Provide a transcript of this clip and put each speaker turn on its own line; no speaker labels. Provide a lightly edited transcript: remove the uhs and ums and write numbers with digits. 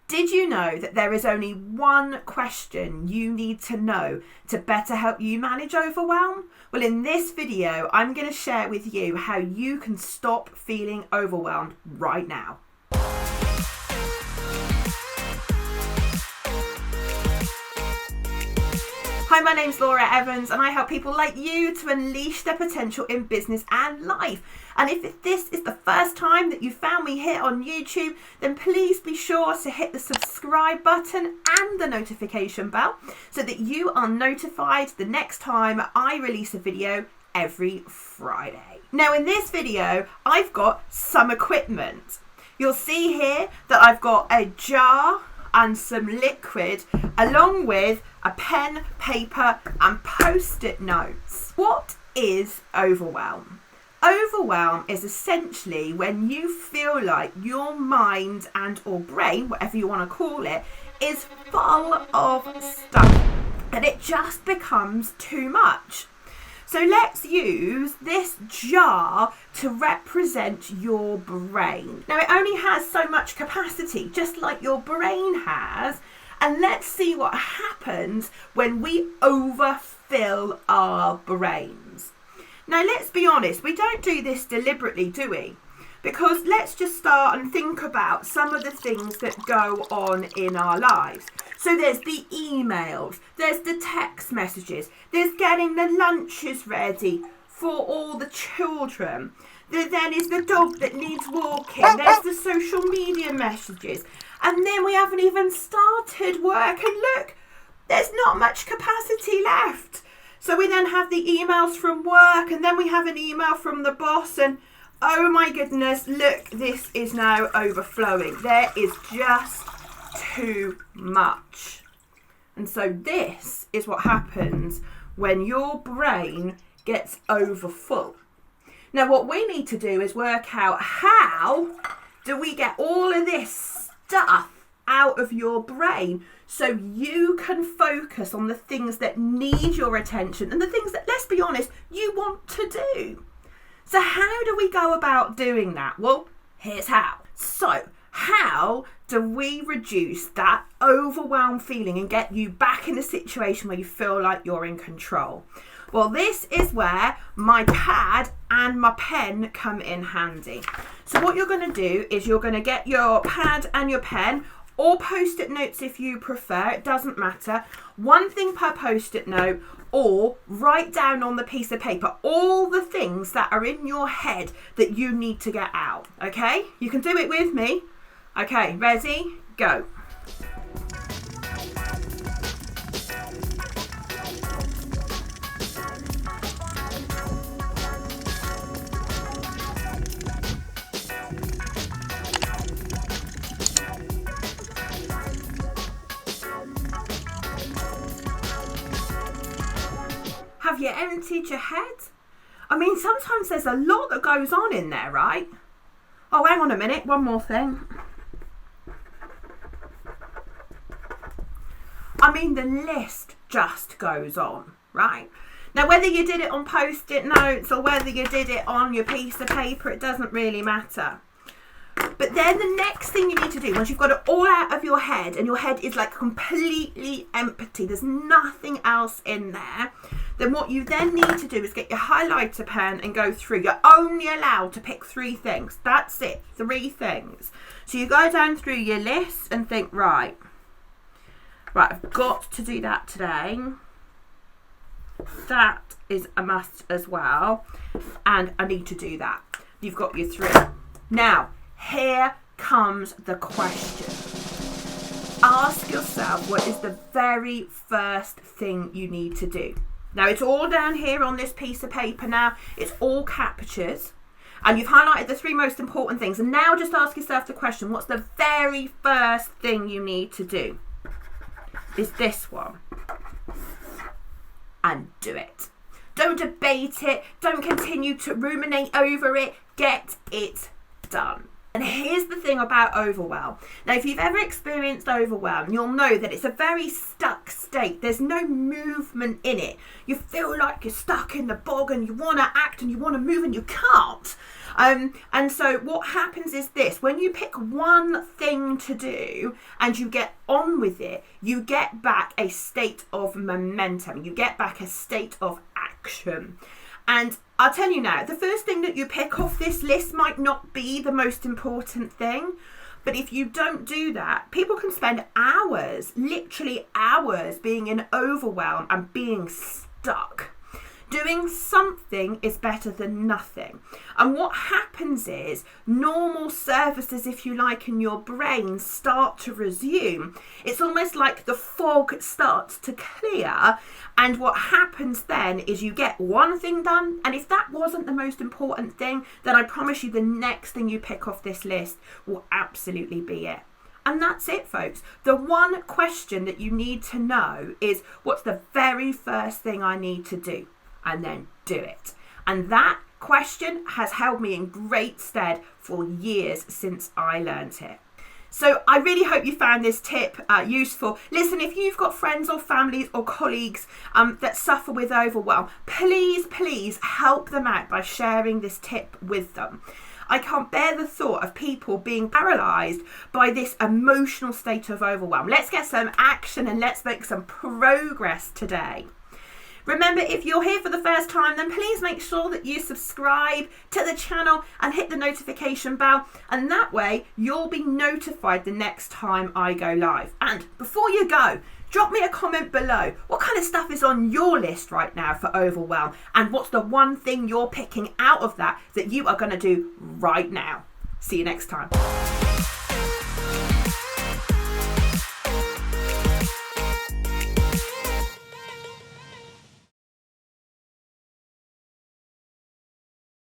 Did you know that there is only one question you need to know to better help you manage overwhelm? Well, in this video, I'm going to share with you how you can stop feeling overwhelmed right now. Hi, my name's Laura Evans and I help people like you to unleash their potential in business and life. And if this is the first time that you found me here on YouTube, then please be sure to hit the subscribe button and the notification bell so that you are notified the next time I release a video every Friday. Now in this video, I've got some equipment. You'll see here that I've got a jar and some liquid along with a pen, paper and post-it notes. What is overwhelm? Overwhelm is essentially when you feel like your mind and or brain, whatever you want to call it, is full of stuff and it just becomes too much. So let's use this jar to represent your brain. Now it only has so much capacity, just like your brain has. And let's see what happens when we overfill our brains. Now let's be honest, we don't do this deliberately, do we? Because let's just start and think about some of the things that go on in our lives. So there's the emails, there's the text messages, there's getting the lunches ready for all the children. There then is the dog that needs walking, there's the social media messages. And then we haven't even started work and look, there's not much capacity left. So we then have the emails from work and then we have an email from the boss and oh my goodness, look, this is now overflowing. There is just too much. And so this is what happens when your brain gets overfull. Now what we need to do is work out how do we get all of this stuff out of your brain so you can focus on the things that need your attention and the things that, let's be honest, you want to do. So how do we go about doing that? Well, here's how. So how do we reduce that overwhelmed feeling and get you back in a situation where you feel like you're in control? Well, this is where my pad and my pen come in handy. So what you're going to do is you're going to get your pad and your pen, or post-it notes if you prefer, it doesn't matter. One thing per post-it note, or write down on the piece of paper all the things that are in your head that you need to get out, okay? You can do it with me. Okay, ready? Go. Have you emptied your head? I mean, sometimes there's a lot that goes on in there, right? Oh, hang on a minute, one more thing. I mean, the list just goes on, right? Now, whether you did it on post-it notes or whether you did it on your piece of paper, it doesn't really matter. But then the next thing you need to do, once you've got it all out of your head and your head is like completely empty, there's nothing else in there, then what you then need to do is get your highlighter pen and go through. You're only allowed to pick 3 things. That's it, 3 things. So you go down through your list and think, right, I've got to do that today. That is a must as well. And I need to do that. You've got your 3. Now, here comes the question. Ask yourself, what is the very first thing you need to do? Now, it's all down here on this piece of paper now. It's all captures. And you've highlighted the 3 most important things. And now just ask yourself the question, what's the very first thing you need to do? Is this one. And do it. Don't debate it. Don't continue to ruminate over it. Get it done. And here's the thing about overwhelm. Now, if you've ever experienced overwhelm, you'll know that it's a very stuck state. There's no movement in it. You feel like you're stuck in the bog and you want to act and you want to move and you can't. And so what happens is this: when you pick one thing to do and you get on with it, you get back a state of momentum. You get back a state of action. And I'll tell you now, the first thing that you pick off this list might not be the most important thing. But if you don't do that, people can spend hours, literally hours, being in overwhelm and being stuck. Doing something is better than nothing. And what happens is normal services, if you like, in your brain start to resume. It's almost like the fog starts to clear. And what happens then is you get one thing done. And if that wasn't the most important thing, then I promise you the next thing you pick off this list will absolutely be it. And that's it, folks. The one question that you need to know is, what's the very first thing I need to do? And then do it. And that question has held me in great stead for years since I learnt it. So I really hope you found this tip useful. Listen, if you've got friends or families or colleagues that suffer with overwhelm, please help them out by sharing this tip with them. I can't bear the thought of people being paralysed by this emotional state of overwhelm. Let's get some action and let's make some progress today. Remember, if you're here for the first time, then please make sure that you subscribe to the channel and hit the notification bell. And that way you'll be notified the next time I go live. And before you go, drop me a comment below. What kind of stuff is on your list right now for overwhelm? And what's the one thing you're picking out of that you are going to do right now? See you next time.